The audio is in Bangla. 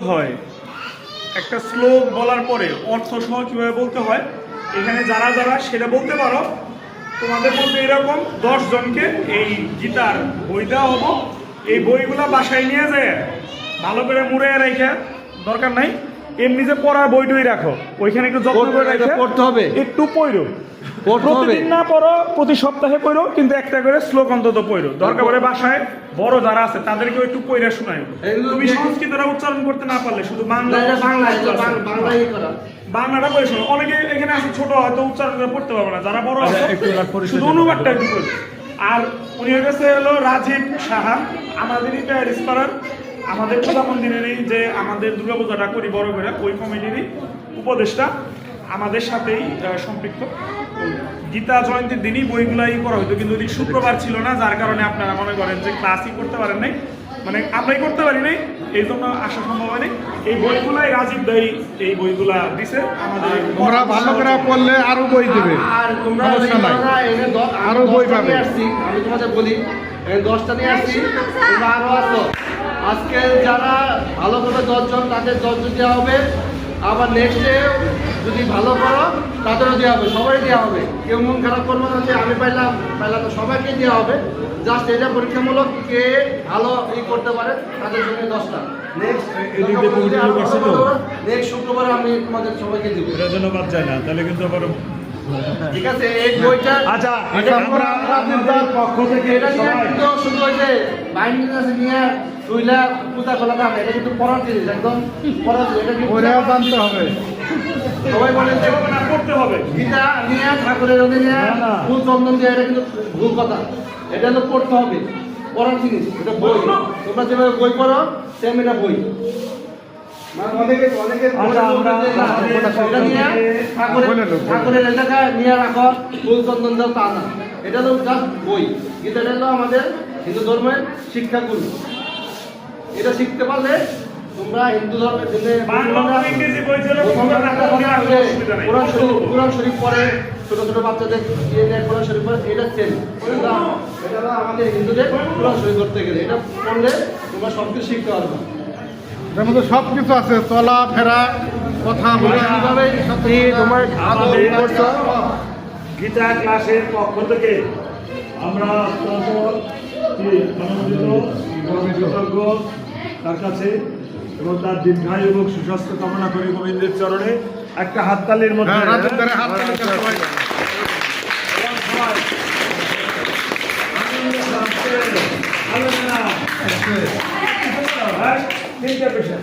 হয় একটা শ্লোক বলার পরে অর্থ সহ কীভাবে বলতে হয় এখানে যারা যারা সেটা বলতে পারো তোমাদের মধ্যে এরকম 10 জনকে এই গীতার বই দেওয়া হবো। এই বইগুলা বাসায় নিয়ে যায় ভালো করে মুড়ে রেখে দরকার নাই, এমনি যে পড়ার বইটই রাখো ওইখানে একটু যত্ন করে রেখে পড়তে হবে, একটু পড়ো, প্রতিদিন না পড়ো, প্রতি সপ্তাহে পড়ো, কিন্তু একটা করে শ্লোক অন্তত পড়ো। দরকার পড়ে বাসায় বড় যারা আছে তাদেরকেও একটু পড়া শোনায়। তুমি সংস্কৃতটা উচ্চারণ করতে না পারলে শুধু বাংলাটা পড়ে শোনো। অনেকে এখানে আছে ছোট হয়তো উচ্চারণ করে পড়তে পারবে না, যারা বড় আছে শুধু অনুবাদটা একটু করবে। আর উনি কাছে হলো রাজীব সাহা, আমাদেরই প্যারিস পাড়ার, আমাদের পূজা মন্দিরেরই যে আমাদের দুর্গাপূজাটা করি বড় করে ওই কমিটিরই উপদেষ্টা, আমাদের সাথেই সম্পৃক্ত। গীতা জয়ন্তীর দিনই বইগুলাই করা হতো, কিন্তু ওই শুক্রবার ছিল না, যার কারণে আপনারা মনে করেন যে ক্লাসই করতে পারেন নাই, মানে আমরাই করতে পারি নাই, এই জন্য আসা সম্ভব হয়নি। এই বইগুলাই রাজীব দাই এই বইগুলা দিছে আমাদের। তোমরা ভালো করে পড়লে আরো বই দেবে, আর তোমরা আরো বই পাবে। আমি তোমাদের বলি 10টা নিয়ে আসছি, তোমরা আরো আসো। আজকে যারা ভালো করে 10 জন, তাদের 10 জন দেওয়া হবে। আবার নেক্সটে যদি ভালো করো তাদেরও দেওয়া হবে, সবাই দেওয়া হবে। কেউ মন খারাপ করবো না যে আমি পাইলাম তো সবাইকে দেওয়া হবে। জাস্ট এটা পরীক্ষামূলক, কে ভালো করতে পারে তাদের জন্য 10টা। নেক্সট শুক্রবারে আমি তোমাদের সবাইকে দিব, এটার জন্য বাদ যায় না, তাহলে কিন্তু আবার ঠিক আছে। এই বইটা আচ্ছা পক্ষ থেকে এটা নিয়ে কিন্তু শুধু ওই যে বাইন্ডিং আছে নিয়ে শুইলা পূজা করা দাম, এটা কিন্তু পড়ার জিনিস, একদম পড়ার জিনিস। এটা কিন্তু জানতে হবে, সবাই বলেন যে করতে হবে। গীতা নিয়ে ঠাকুরের ওদের নিয়ে ফুল চন্দন দিয়ে, এটা কিন্তু ভুল কথা। এটা তো পড়তে হবে, পড়ার জিনিস, এটা বই। তোমরা যেভাবে বই পড়ো সেম এটা বই। ঠাকুরের এলাকা নিয়ে রাখো, ফুল চন্দন দাও তা না, এটা তো জাস্ট বই। গীতাটা হলো আমাদের হিন্দু ধর্মের শিক্ষাগুরু। এটা শিখতে পারলে তোমরা হিন্দু ধর্মের কোরআন শরীফ পড়ে, ছোট ছোট বাচ্চাদের কোরআন শরীফ পড়ে, এটা চেন। এটা আমাদের হিন্দুদের কোরআন শরীফ করতে গেলে এটা পড়লে তোমরা সব কিছু শিখতে পারবে। এর মধ্যে সব কিছু আছে, চলা ফেরা, কথা বলা, তোমার গীতা ক্লাসের পক্ষ থেকে আমরা কৃতজ্ঞ তার কাছে এবং তার দীর্ঘায়ু এবং সুস্বাস্থ্য কামনা করি। গোবিন্দের চরণে একটা হাততালির মধ্যে তিনটা পেশা